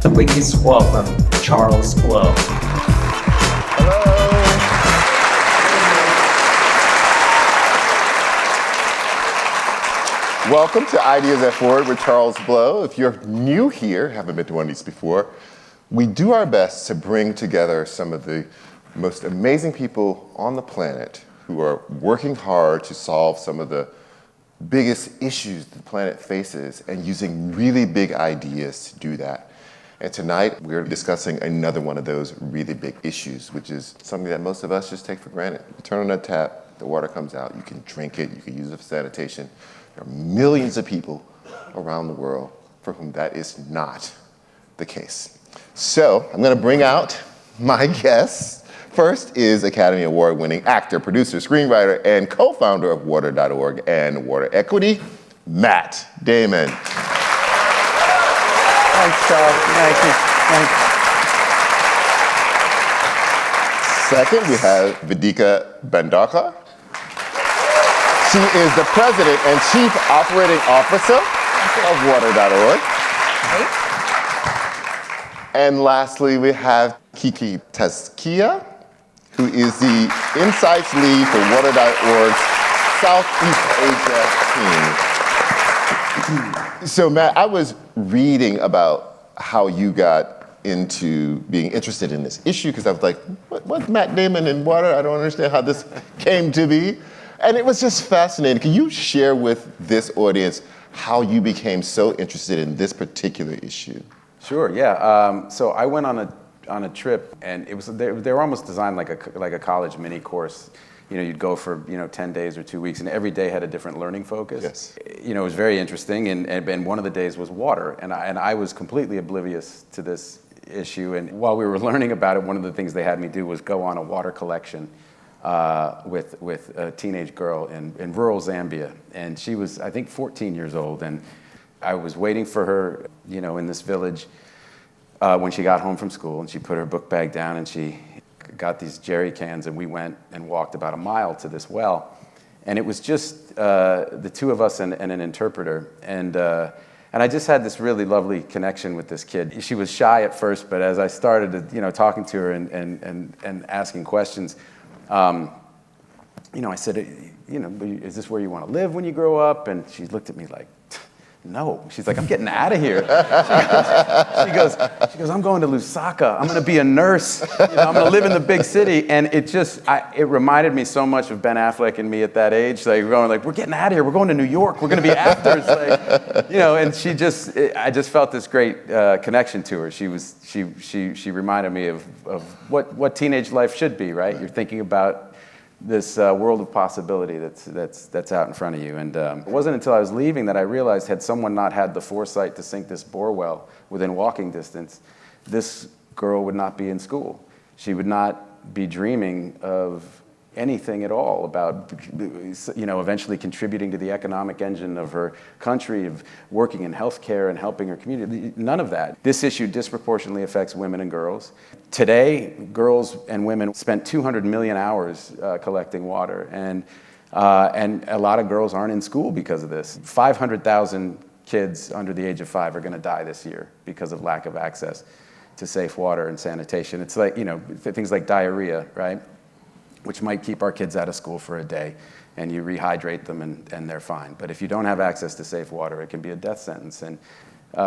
Please welcome Charles Blow. Welcome to Ideas at Forward with Charles Blow. If you're new here, haven't been to one of these before, we do our best to bring together some of the most amazing people on the planet who are working hard to solve some of the biggest issues the planet faces and using really big ideas to do that. And tonight, we're discussing another one of those really big issues, which is something that most of us just take for granted. You turn on that tap, the water comes out, you can drink it, you can use it for sanitation. There are millions of people around the world for whom that is not the case. So I'm going to bring out my guests. First is Academy Award-winning actor, producer, screenwriter, and co-founder of Water.org and WaterEquity, Matt Damon. Thanks, Charles. Thank you. Second, we have Vedika Bhandarkar. She is the president and chief operating officer of Water.org. And lastly, we have Kiki Tazkiyah, who is the insights lead for Water.org's Southeast Asia team. So Matt, I was reading about how you got into being interested in this issue because I was like, what's Matt Damon and water? I don't understand how this came to be. And it was just fascinating. Can you share with this audience how you became so interested in this particular issue? Sure, yeah. So I went on a trip, and it was they were almost designed like a college mini course. You know, you'd go for 10 days or 2 weeks, and every day had a different learning focus. Yes. You know, it was very interesting, and one of the days was water, and I was completely oblivious to this issue. And while we were learning about it, one of the things they had me do was go on a water collection with a teenage girl in rural Zambia, and she was, I think, 14 years old, and I was waiting for her, in this village when she got home from school, and she put her book bag down, and she got these jerry cans, and we went and walked about a mile to this well, and it was just the two of us and an interpreter, and I just had this really lovely connection with this kid. She was shy at first, but as I started to, talking to her and asking questions, I said, is this where you want to live when you grow up? And she looked at me like, no. She's like, I'm getting out of here. She goes, I'm going to Lusaka. I'm going to be a nurse. I'm going to live in the big city. And it reminded me so much of Ben Affleck and me at that age. Like, we're getting out of here. We're going to New York. We're going to be actors. And I just felt this great connection to her. She reminded me of what teenage life should be, right? You're thinking about this world of possibility that's out in front of you. And it wasn't until I was leaving that I realized, had someone not had the foresight to sink this bore well within walking distance, this girl would not be in school. She would not be dreaming of anything at all about, eventually contributing to the economic engine of her country, of working in healthcare and helping her community. None of that. This issue disproportionately affects women and girls. Today, girls and women spent 200 million hours collecting water, and a lot of girls aren't in school because of this. 500,000 kids under the age of 5 are going to die this year because of lack of access to safe water and sanitation. It's like, things like diarrhea, right? Which might keep our kids out of school for a day, and you rehydrate them and they're fine. But if you don't have access to safe water, it can be a death sentence, and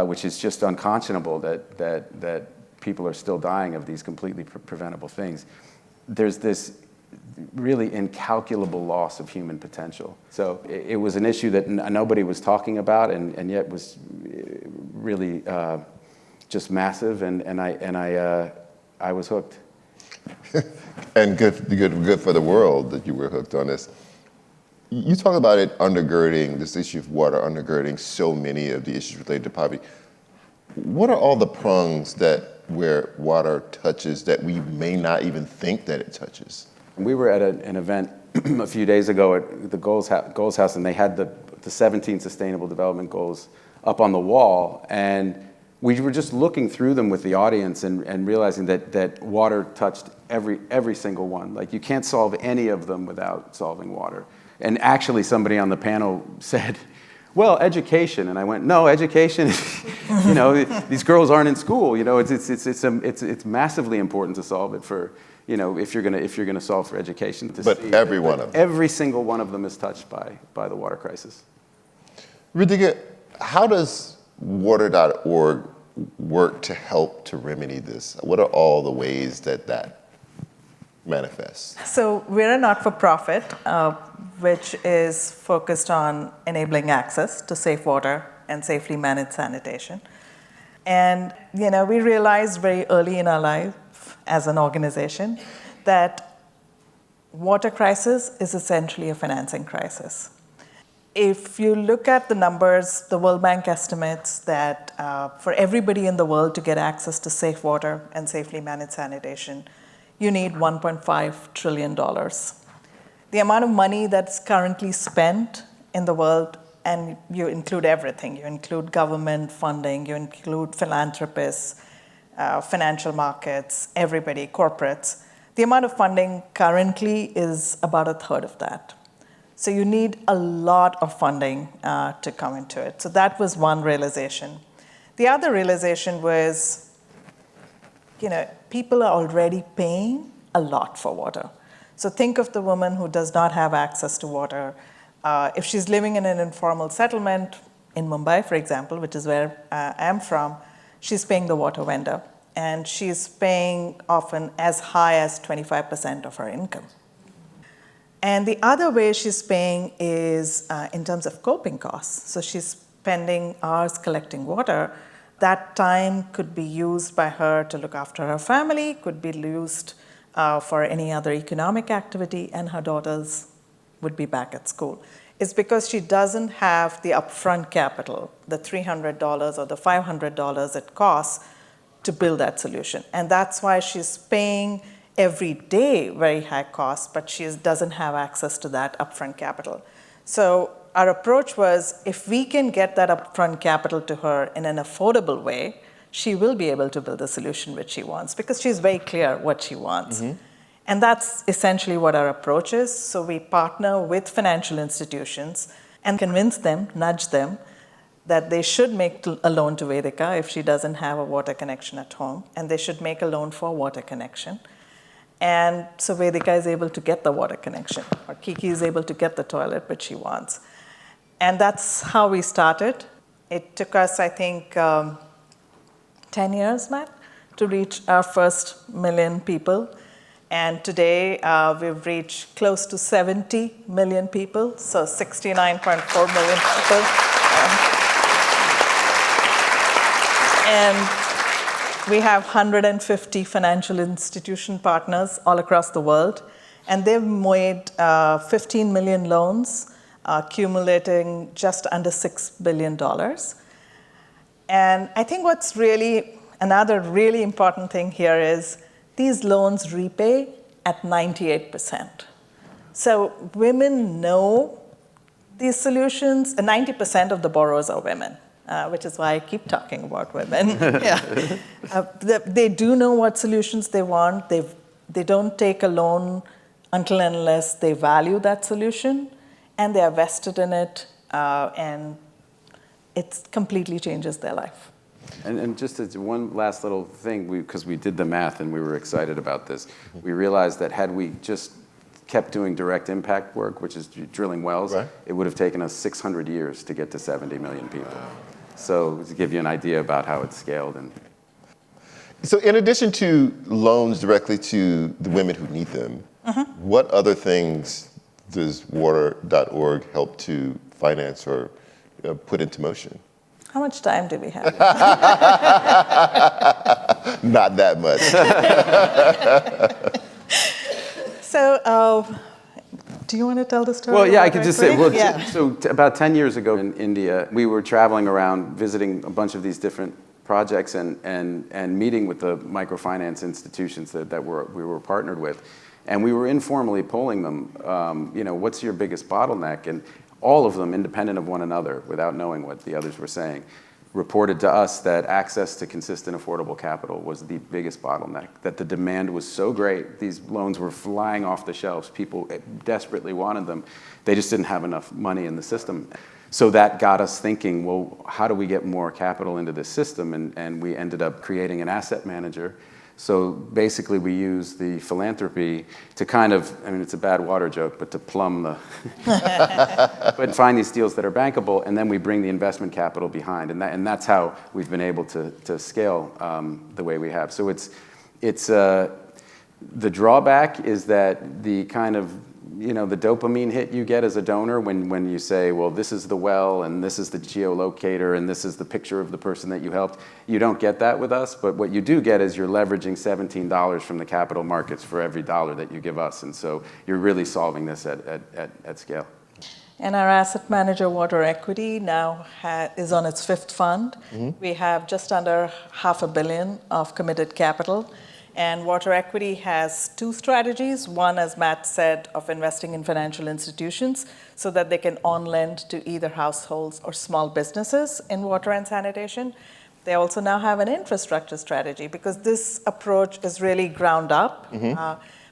which is just unconscionable that people are still dying of these completely preventable things. There's this really incalculable loss of human potential. So it was an issue that nobody was talking about, and yet was really just massive, and I was hooked. And good for the world that you were hooked on this. You talk about it undergirding, this issue of water undergirding so many of the issues related to poverty. What are all the prongs where water touches that we may not even think that it touches? We were at an event a few days ago at the Goals House, and they had the 17 Sustainable Development Goals up on the wall, and we were just looking through them with the audience and realizing that water touched every single one. Like, you can't solve any of them without solving water. And actually, somebody on the panel said, well, education. And I went, no, education, these girls aren't in school. It's massively important to solve it for, if you're gonna solve for education. But every one of them. Every single one of them is touched by the water crisis. Vedika, how does water.org work to help to remedy this? What are all the ways that manifests? So we're a not-for-profit, which is focused on enabling access to safe water and safely managed sanitation. And we realized very early in our life as an organization that water crisis is essentially a financing crisis. If you look at the numbers, the World Bank estimates that for everybody in the world to get access to safe water and safely managed sanitation, you need $1.5 trillion. The amount of money that's currently spent in the world, and you include everything, you include government funding, you include philanthropists, financial markets, everybody, corporates, the amount of funding currently is about a third of that. So you need a lot of funding to come into it. So that was one realization. The other realization was, people are already paying a lot for water. So think of the woman who does not have access to water. If she's living in an informal settlement in Mumbai, for example, which is where I'm from, she's paying the water vendor. And she's paying often as high as 25% of her income. And the other way she's paying is in terms of coping costs. So she's spending hours collecting water. That time could be used by her to look after her family, could be used for any other economic activity, and her daughters would be back at school. It's because she doesn't have the upfront capital, the $300 or the $500 it costs to build that solution. And that's why she's paying every day very high costs, but she doesn't have access to that upfront capital. So our approach was, if we can get that upfront capital to her in an affordable way, she will be able to build the solution which she wants, because she's very clear what she wants. Mm-hmm. And that's essentially what our approach is. So we partner with financial institutions and convince them, nudge them, that they should make a loan to Vedika if she doesn't have a water connection at home, and they should make a loan for a water connection. And so Vedika is able to get the water connection, or Kiki is able to get the toilet which she wants. And that's how we started. It took us, I think, 10 years, Matt, to reach our first million people. And today we've reached close to 70 million people, so 69.4 million people. And we have 150 financial institution partners all across the world, and they've made 15 million loans, accumulating just under $6 billion. And I think what's really another really important thing here is these loans repay at 98%. So women know these solutions, and 90% of the borrowers are women. Which is why I keep talking about women. Yeah. They do know what solutions they want. They don't take a loan until and unless they value that solution, and they are vested in it, and it completely changes their life. And just as one last little thing, because we did the math and we were excited about this, we realized that had we just kept doing direct impact work, which is drilling wells, right, it would have taken us 600 years to get to 70 million people. Wow. So to give you an idea about how it's scaled. So in addition to loans directly to the women who need them, mm-hmm, what other things does water.org help to finance or put into motion? How much time do we have? Not that much. So, do you want to tell the story? Well, yeah, I could just say, about 10 years ago in India, we were traveling around visiting a bunch of these different projects and meeting with the microfinance institutions that we were partnered with. And we were informally polling them, what's your biggest bottleneck? And all of them, independent of one another, without knowing what the others were saying, reported to us that access to consistent, affordable capital was the biggest bottleneck, that the demand was so great, these loans were flying off the shelves, people desperately wanted them, they just didn't have enough money in the system. So that got us thinking, well, how do we get more capital into this system? And we ended up creating an asset manager. So basically we use the philanthropy to kind of, I mean, it's a bad water joke, but to plumb the, but find these deals that are bankable, and then we bring the investment capital behind. And that's how we've been able to scale the way we have. So the drawback is that the kind of, the dopamine hit you get as a donor when you say, well, this is the well, and this is the geolocator, and this is the picture of the person that you helped. You don't get that with us, but what you do get is you're leveraging $17 from the capital markets for every dollar that you give us. And so you're really solving this at scale. And our asset manager, WaterEquity, now is on its 5th fund. We have just under $500 million of committed capital. And WaterEquity has 2 strategies. One, as Matt said, of investing in financial institutions so that they can on-lend to either households or small businesses in water and sanitation. They also now have an infrastructure strategy because this approach is really ground up.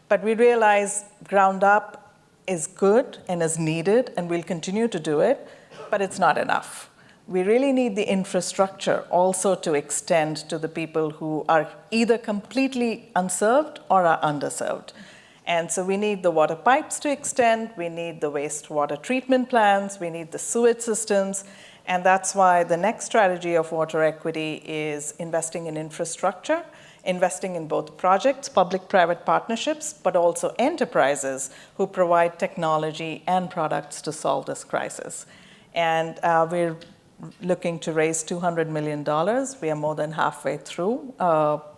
But we realize ground up is good and is needed, and we'll continue to do it, but it's not enough. We really need the infrastructure also to extend to the people who are either completely unserved or are underserved. And so we need the water pipes to extend, we need the wastewater treatment plants, we need the sewage systems, and that's why the next strategy of WaterEquity is investing in infrastructure, investing in both projects, public-private partnerships, but also enterprises who provide technology and products to solve this crisis. And we're looking to raise $200 million. We are more than halfway through.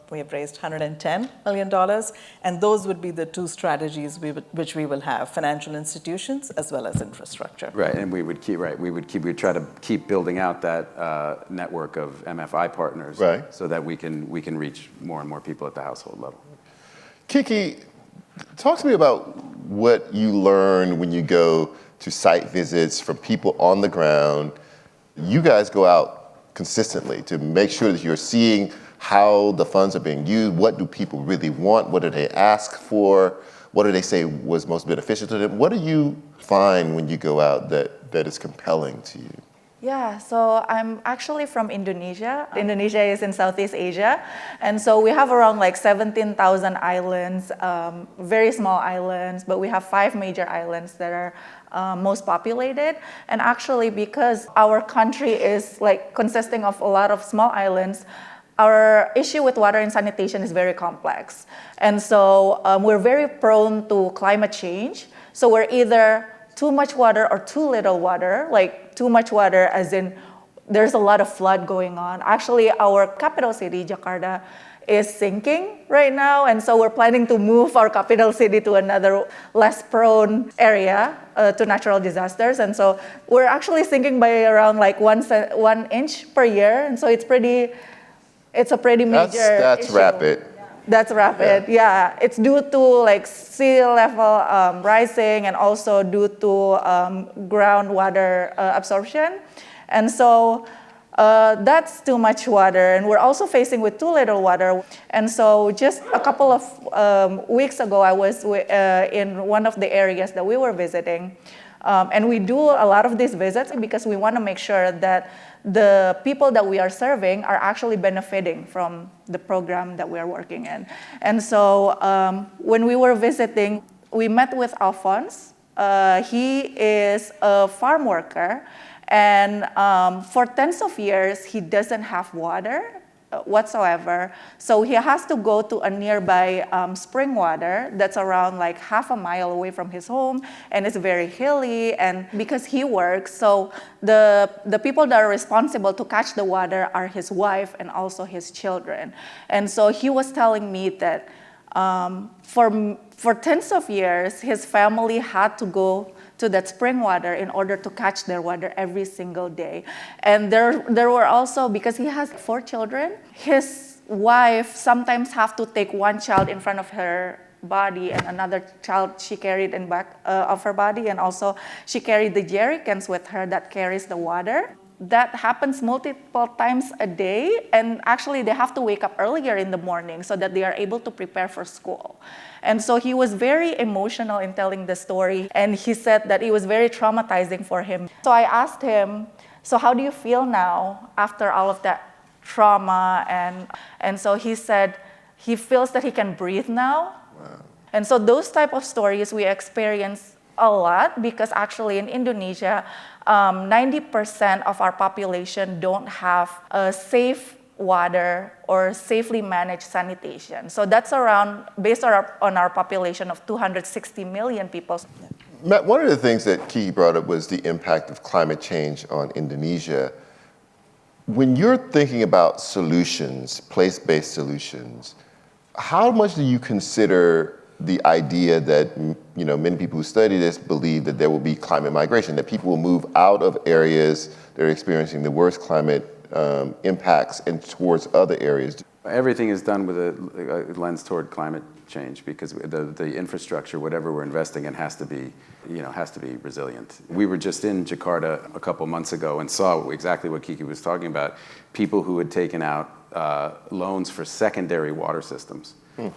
We have raised $110 million, and those would be the 2 strategies which we will have: financial institutions as well as infrastructure. Right, and we would try to keep building out that network of MFI partners, right, so that we can reach more and more people at the household level. Kiki, talk to me about what you learn when you go to site visits from people on the ground. You guys go out consistently to make sure that you're seeing how the funds are being used. What do people really want? What do they ask for? What do they say was most beneficial to them? What do you find when you go out that is compelling to you? Yeah, so I'm actually from Indonesia. Indonesia is in Southeast Asia. And so we have around like 17,000 islands, very small islands, but we have 5 major islands that are most populated. And actually, because our country is like consisting of a lot of small islands, our issue with water and sanitation is very complex. And so we're very prone to climate change. So we're either too much water or too little water, like too much water as in there's a lot of flood going on. Actually, our capital city, Jakarta, is sinking right now, and so we're planning to move our capital city to another less prone area to natural disasters. And so we're actually sinking by around like 1 inch per year, and so it's a pretty major That's issue. rapid. That's rapid, yeah. It's due to like sea level rising and also due to groundwater absorption. And so that's too much water. And we're also facing with too little water. And so just a couple of weeks ago, I was in one of the areas that we were visiting. And we do a lot of these visits because we want to make sure that the people that we are serving are actually benefiting from the program that we are working in. And so when we were visiting, we met with Alphonse. He is a farm worker, and for tens of years, he doesn't have water whatsoever. So he has to go to a nearby spring water that's around like half a mile away from his home, and it's very hilly. And because he works, so the people that are responsible to catch the water are his wife and also his children. And so he was telling me that for tens of years, his family had to go to that spring water in order to catch their water every single day. And there were also, because he has 4 children, his wife sometimes have to take one child in front of her body and another child she carried in back of her body, and also she carried the jerry cans with her that carries the water. that happens multiple times a day, and actually they have to wake up earlier in the morning so that they are able to prepare for school. And so he was very emotional in telling the story, and he said that it was very traumatizing for him. So I asked him, so how do you feel now after all of that trauma? And so he said he feels that he can breathe now. Wow. And so those type of stories we experience a lot, because actually in Indonesia, 90% of our population don't have a safe water or safely managed sanitation. So that's based on our population of 260 million people. Matt, one of the things that Kiki brought up was the impact of climate change on Indonesia. When you're thinking about solutions, place-based solutions, how much do you consider the idea that many people who study this believe that there will be climate migration, that people will move out of areas that are experiencing the worst climate impacts and towards other areas? Everything is done with a lens toward climate change, because the infrastructure, whatever we're investing in, has to be resilient. We were just in Jakarta a couple months ago and saw exactly what Kiki was talking about. People who had taken out loans for secondary water systems.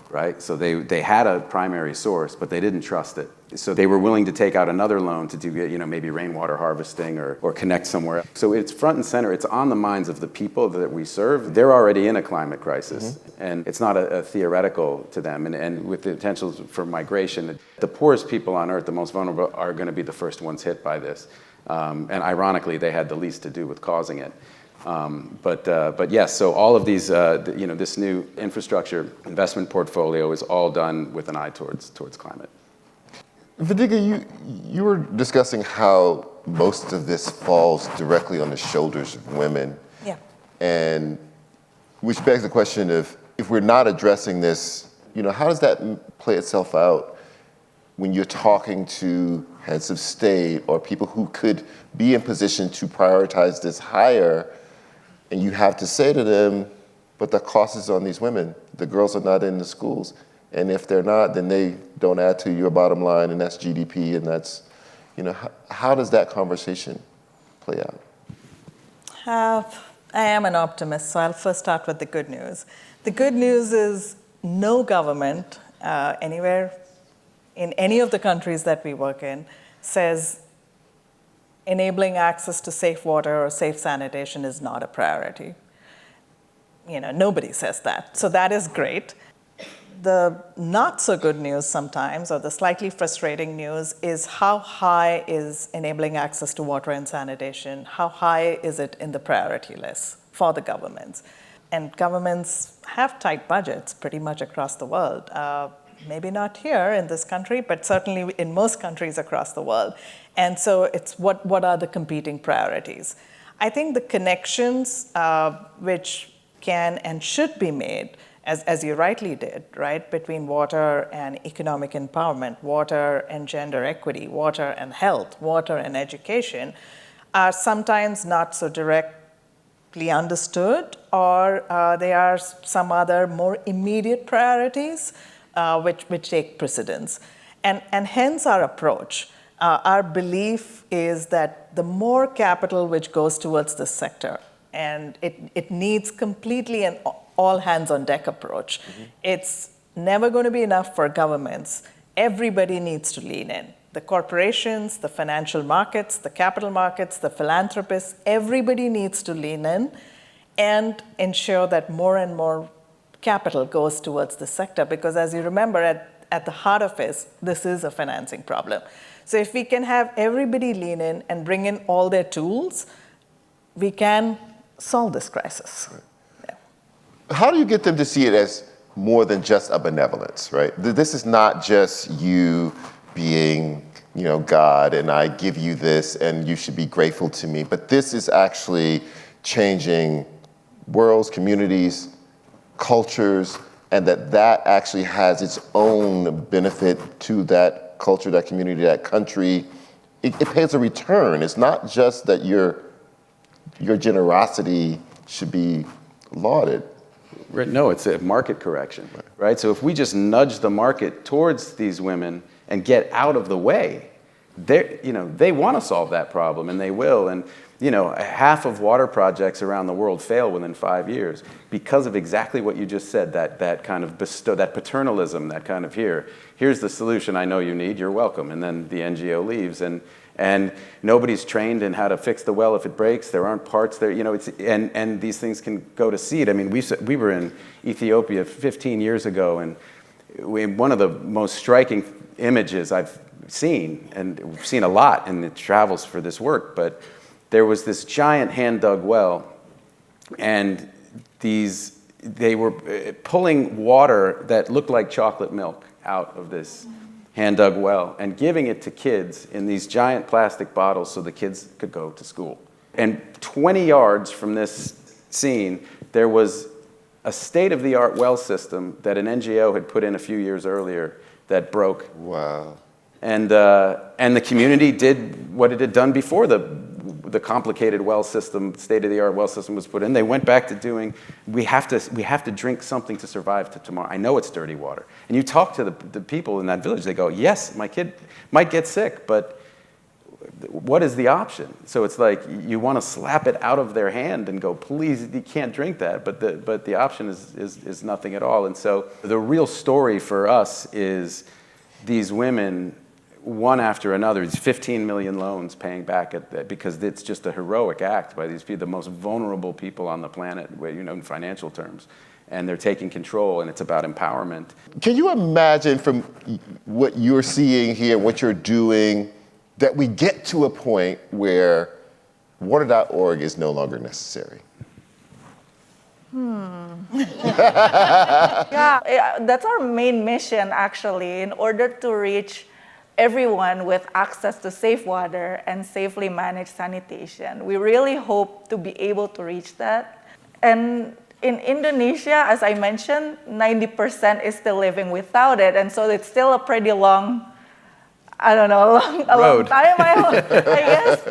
Right? So they had a primary source, but they didn't trust it. So they were willing to take out another loan to do, maybe rainwater harvesting or connect somewhere. So it's front and center. It's on the minds of the people that we serve. They're already in a climate crisis, and it's not a theoretical to them. And with the potential for migration, the poorest people on earth, the most vulnerable, are going to be the first ones hit by this. And ironically, they had the least to do with causing it. But yes, so all of these, this new infrastructure investment portfolio is all done with an eye towards climate. Vedika, you were discussing how most of this falls directly on the shoulders of women. Yeah. And which begs the question of, if we're not addressing this, how does that play itself out when you're talking to heads of state or people who could be in position to prioritize this higher? And you have to say to them, but the cost is on these women. The girls are not in the schools. And if they're not, then they don't add to your bottom line, and that's GDP, and that's, how does that conversation play out? I am an optimist, so I'll first start with the good news. The good news is no government anywhere in any of the countries that we work in says enabling access to safe water or safe sanitation is not a priority. Nobody says that. So that is great. The not so good news sometimes, or the slightly frustrating news, is how high is enabling access to water and sanitation? How high is it in the priority list for the governments? And governments have tight budgets pretty much across the world. Maybe not here in this country, but certainly in most countries across the world. And so it's what are the competing priorities? I think the connections which can and should be made, as you rightly did, right, between water and economic empowerment, water and gender equity, water and health, water and education, are sometimes not so directly understood, or they are some other more immediate priorities which take precedence. And hence our approach. Our belief is that the more capital which goes towards this sector, and it needs completely an all-hands-on-deck approach. It's never going to be enough for governments. Everybody needs to lean in. The corporations, the financial markets, the capital markets, the philanthropists, everybody needs to lean in and ensure that more and more capital goes towards the sector, because as you remember, at the heart of this is a financing problem. So if we can have everybody lean in and bring in all their tools, we can solve this crisis. Right. Yeah. How do you get them to see it as more than just a benevolence, right? This is not just you being, God, and I give you this and you should be grateful to me, but this is actually changing worlds, communities, cultures, and that actually has its own benefit to that culture, that community, that country. It pays a return. It's not just that your generosity should be lauded. Right, no, it's a market correction, right? So if we just nudge the market towards these women and get out of the way, they want to solve that problem, and they will. And half of water projects around the world fail within 5 years because of exactly what you just said, that kind of that paternalism, that kind of here's the solution I know you need, you're welcome. And then the NGO leaves, and nobody's trained in how to fix the well if it breaks. There aren't parts there, and these things can go to seed. I mean, we were in Ethiopia 15 years ago, and one of the most striking images I've seen, and we've seen a lot in the travels for this work, but there was this giant hand-dug well, and they were pulling water that looked like chocolate milk out of this hand-dug well and giving it to kids in these giant plastic bottles so the kids could go to school. And 20 yards from this scene, there was a state-of-the-art well system that an NGO had put in a few years earlier that broke. Wow. And the community did what it had done before the complicated well system, state-of-the-art well system was put in. They went back to doing, we have to drink something to survive to tomorrow. I know it's dirty water. And you talk to the people in that village, they go, yes, my kid might get sick, but what is the option? So it's like you want to slap it out of their hand and go, please, you can't drink that. But the option is nothing at all. And so the real story for us is these women, one after another, these 15 million loans paying back because it's just a heroic act by these people, the most vulnerable people on the planet, in financial terms. And they're taking control, and it's about empowerment. Can you imagine from what you're seeing here, what you're doing, that we get to a point where water.org is no longer necessary? Yeah, that's our main mission, actually, in order to reach everyone with access to safe water and safely manage sanitation. We really hope to be able to reach that. And in Indonesia, as I mentioned, 90% is still living without it. And so it's still a pretty long, a long time, I guess,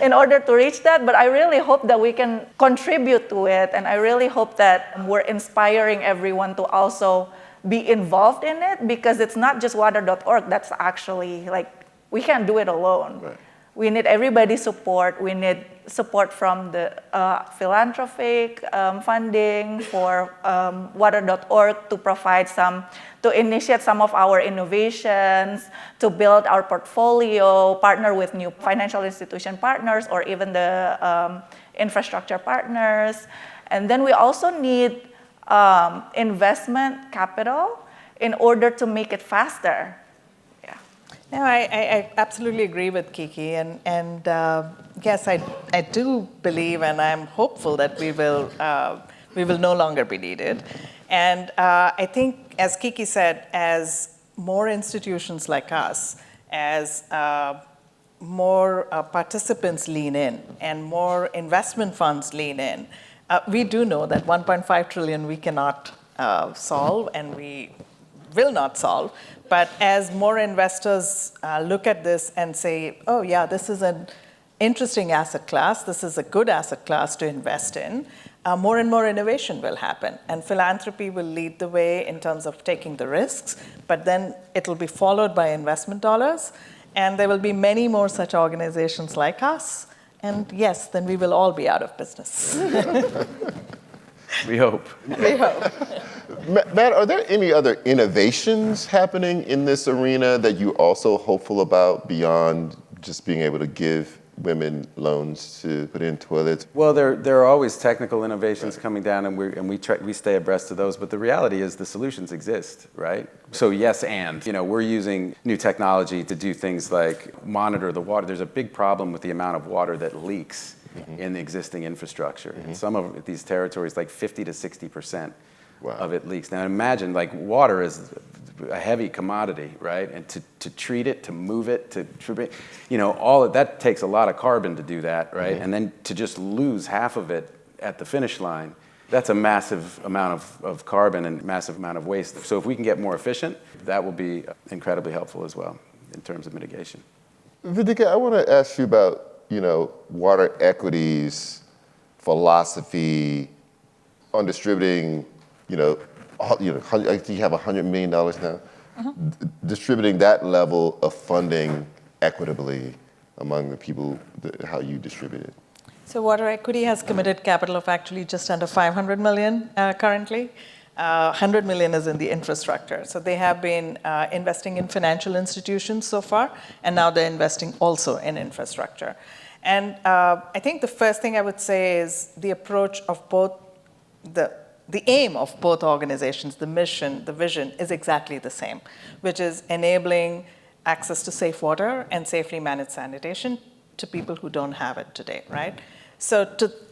in order to reach that. But I really hope that we can contribute to it. And I really hope that we're inspiring everyone to also be involved in it, because it's not just water.org. That's actually, we can't do it alone. Right. We need everybody's support. We need support from the philanthropic funding for water.org to provide to initiate some of our innovations, to build our portfolio, partner with new financial institution partners, or even the infrastructure partners. And then we also need investment capital in order to make it faster. Yeah. No, I absolutely agree with Kiki, and yes, I do believe, and I'm hopeful that we will no longer be needed. And I think, as Kiki said, as more institutions like us, as more participants lean in and more investment funds lean in, we do know that 1.5 trillion we cannot solve, and we will not solve. But as more investors look at this and say, oh yeah, this is an interesting asset class, this is a good asset class to invest in, more and more innovation will happen. And philanthropy will lead the way in terms of taking the risks, but then it will be followed by investment dollars. And there will be many more such organizations like us. And yes, then we will all be out of business. We hope. We hope. Matt, are there any other innovations happening in this arena that you're also hopeful about beyond just being able to give women loans to put in toilets? Well, there are always technical innovations coming down, and we stay abreast of those. But the reality is the solutions exist, right? So yes, and we're using new technology to do things like monitor the water. There's a big problem with the amount of water that leaks in the existing infrastructure. In some of these territories, like 50 to 60% of it leaks. Now imagine, water is a heavy commodity, right? And to treat it, to move it, all of that takes a lot of carbon to do that, right? And then to just lose half of it at the finish line, that's a massive amount of carbon and massive amount of waste. So if we can get more efficient, that will be incredibly helpful as well in terms of mitigation. Vedika, I want to ask you about, WaterEquity's philosophy on distributing, I think you have $100 million now, distributing that level of funding equitably among the people, how you distribute it? So WaterEquity has committed capital of actually just under 500 million currently. 100 million is in the infrastructure. So they have been investing in financial institutions so far, and now they're investing also in infrastructure. And I think the first thing I would say is the approach of both, the aim of both organizations, the mission, the vision is exactly the same, which is enabling access to safe water and safely managed sanitation to people who don't have it today, right? So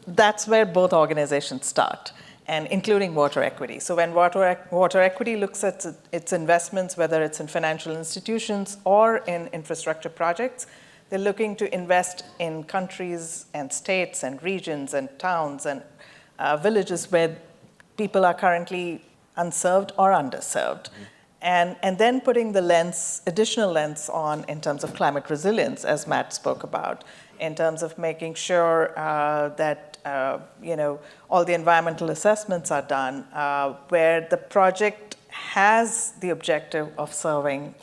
that's where both organizations start, and including WaterEquity. So when WaterEquity looks at its investments, whether it's in financial institutions or in infrastructure projects, they're looking to invest in countries and states and regions and towns and villages where people are currently unserved or underserved. And then putting the additional lens on in terms of climate resilience, as Matt spoke about, in terms of making sure that all the environmental assessments are done, where the project has the objective of serving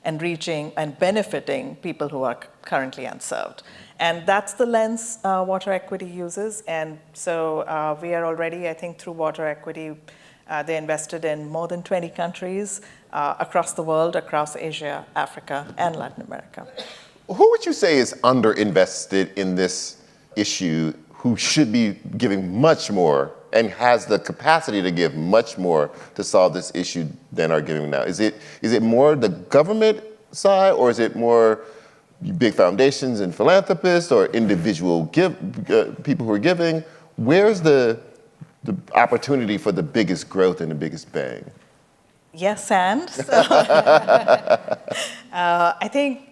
and reaching and benefiting people who are currently unserved. And that's the lens WaterEquity uses. And so we are already, I think, through WaterEquity, they invested in more than 20 countries across the world, across Asia, Africa, and Latin America. Who would you say is underinvested in this issue, who should be giving much more and has the capacity to give much more to solve this issue than are giving now? Is it more the government side, or is it more big foundations and philanthropists, or individual people who are giving? Where's the opportunity for the biggest growth and the biggest bang? Yes, and so, I think,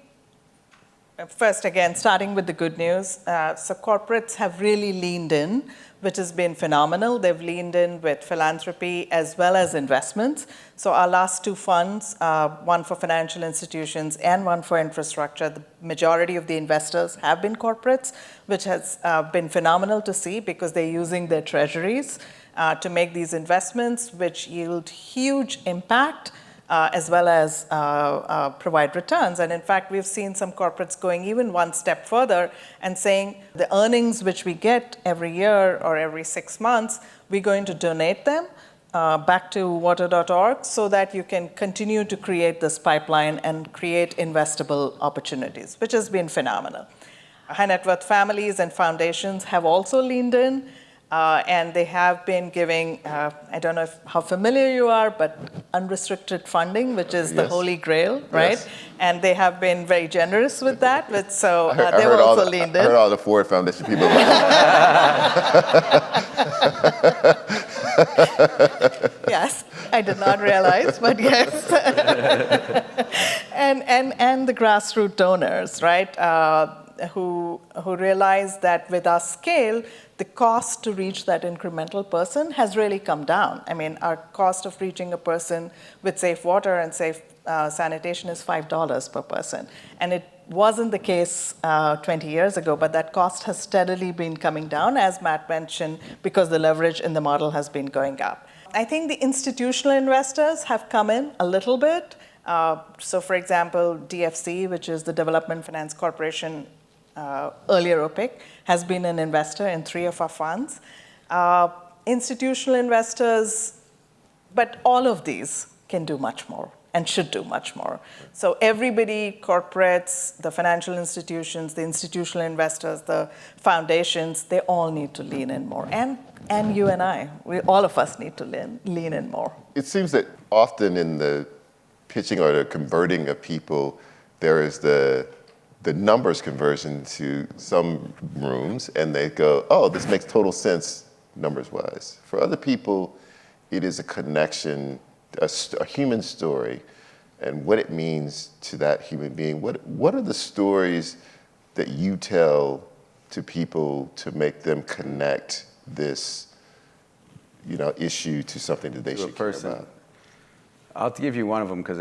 first, again, starting with the good news, so corporates have really leaned in, which has been phenomenal. They've leaned in with philanthropy as well as investments. So our last two funds, one for financial institutions and one for infrastructure, the majority of the investors have been corporates, which has been phenomenal to see because they're using their treasuries to make these investments, which yield huge impact, as well as provide returns. And in fact, we've seen some corporates going even one step further and saying the earnings which we get every year or every 6 months, we're going to donate them back to water.org so that you can continue to create this pipeline and create investable opportunities, which has been phenomenal. High net worth families and foundations have also leaned in. And they have been giving, I don't know how familiar you are, but unrestricted funding, which is the holy grail, right? Yes. And they have been very generous with that. So they've also leaned in. I heard all the Ford Foundation people. Yes, I did not realize, but yes. and the grassroots donors, right? Who realize that with our scale, the cost to reach that incremental person has really come down. I mean, our cost of reaching a person with safe water and safe sanitation is $5 per person. And it wasn't the case 20 years ago, but that cost has steadily been coming down, as Matt mentioned, because the leverage in the model has been going up. I think the institutional investors have come in a little bit. So for example, DFC, which is the Development Finance Corporation, earlier OPIC, has been an investor in 3 of our funds. Institutional investors, but all of these can do much more and should do much more. So everybody, corporates, the financial institutions, the institutional investors, the foundations, they all need to lean in more. And you and I, all of us need to lean in more. It seems that often in the pitching or the converting of people, there is the numbers conversion to some rooms, and they go, oh, this makes total sense numbers-wise. For other people, it is a connection, a human story, and what it means to that human being. What are the stories that you tell to people to make them connect this, issue to something that they should care about? I'll give you one of them because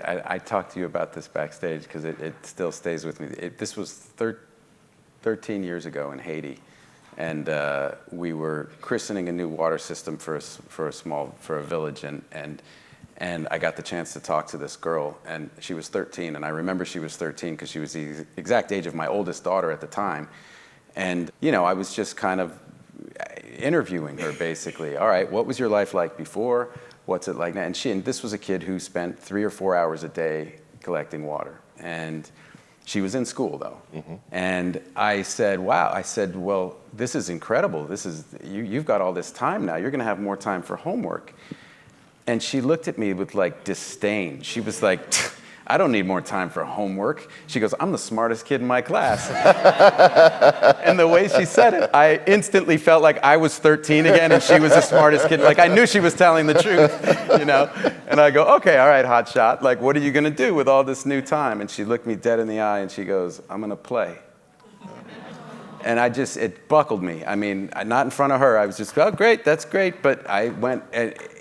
I talked to you about this backstage because it still stays with me. This was 13 years ago in Haiti, and we were christening a new water system for a village, and And I got the chance to talk to this girl, and she was 13, and I remember she was 13 because she was the exact age of my oldest daughter at the time. And, you know, I was just kind of interviewing her, basically. All right, what was your life like before? What's it like now? And this was a kid who spent 3 or 4 hours a day collecting water. And she was in school, though. Mm-hmm. And I said, wow. I said, well, this is incredible. You've got all this time now. You're going to have more time for homework. And she looked at me with like disdain. She was like, I don't need more time for homework. She goes, I'm the smartest kid in my class. And the way she said it, I instantly felt like I was 13 again and she was the smartest kid. Like I knew she was telling the truth, you know? And I go, okay, all right, hotshot. Like, what are you gonna do with all this new time? And she looked me dead in the eye and she goes, I'm gonna play. And it buckled me. I mean, not in front of her. I was just, oh, great, that's great. But I went,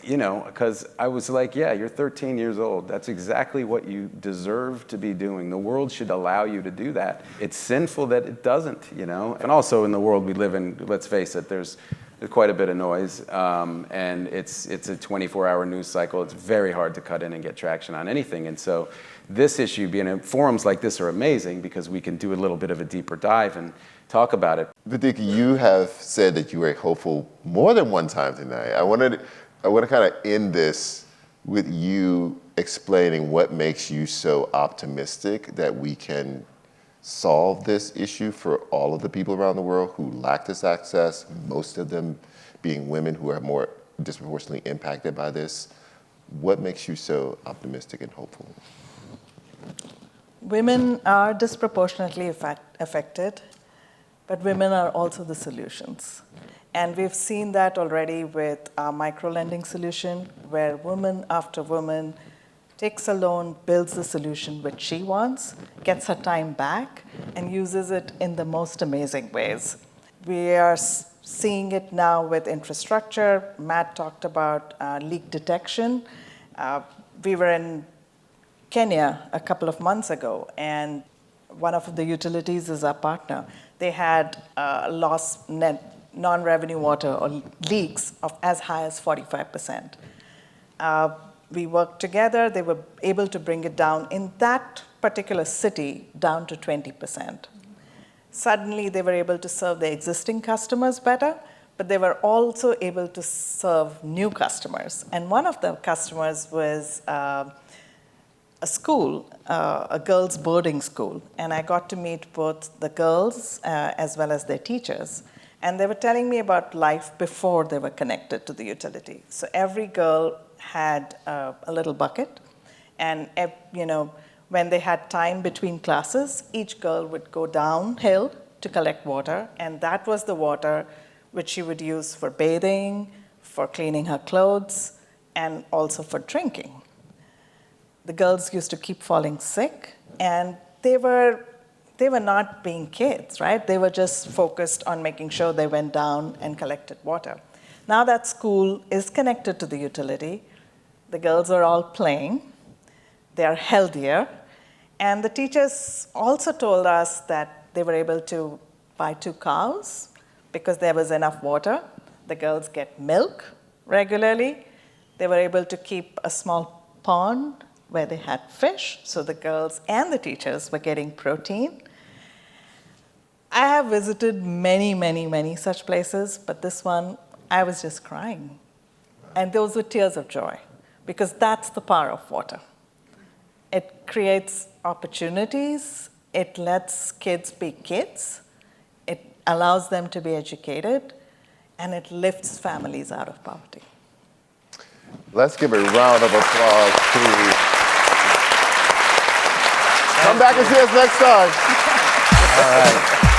you know, because I was like, yeah, you're 13 years old. That's exactly what you deserve to be doing. The world should allow you to do that. It's sinful that it doesn't, you know. And also in the world we live in, let's face it, there's quite a bit of noise. And it's a 24-hour news cycle. It's very hard to cut in and get traction on anything. And so this issue, being in forums like this are amazing because we can do a little bit of a deeper dive and talk about it. Vedika, you have said that you were hopeful more than one time tonight. I want to kind of end this with you explaining what makes you so optimistic that we can solve this issue for all of the people around the world who lack this access, most of them being women who are more disproportionately impacted by this. What makes you so optimistic and hopeful? Women are disproportionately affected, but women are also the solutions. And we've seen that already with our micro-lending solution, where woman after woman takes a loan, builds the solution which she wants, gets her time back, and uses it in the most amazing ways. We are seeing it now with infrastructure. Matt talked about leak detection. We were in Kenya a couple of months ago, and one of the utilities is our partner. They had lost net non-revenue water or leaks of as high as 45%. We worked together. They were able to bring it down in that particular city down to 20%. Suddenly, they were able to serve their existing customers better, but they were also able to serve new customers. And one of the customers was a school, a girls' boarding school. And I got to meet both the girls as well as their teachers. And they were telling me about life before they were connected to the utility. So every girl had a little bucket. And you know, when they had time between classes, each girl would go downhill to collect water. And that was the water which she would use for bathing, for cleaning her clothes, and also for drinking. The girls used to keep falling sick, and they were not being kids, right? They were just focused on making sure they went down and collected water. Now that school is connected to the utility, the girls are all playing, they are healthier, and the teachers also told us that they were able to buy 2 cows because there was enough water. The girls get milk regularly. They were able to keep a small pond where they had fish, so the girls and the teachers were getting protein. I have visited many, many, many such places, but this one, I was just crying. And those were tears of joy, because that's the power of water. It creates opportunities, it lets kids be kids, it allows them to be educated, and it lifts families out of poverty. Let's give a round of applause, please. Come back and see us next time. All right.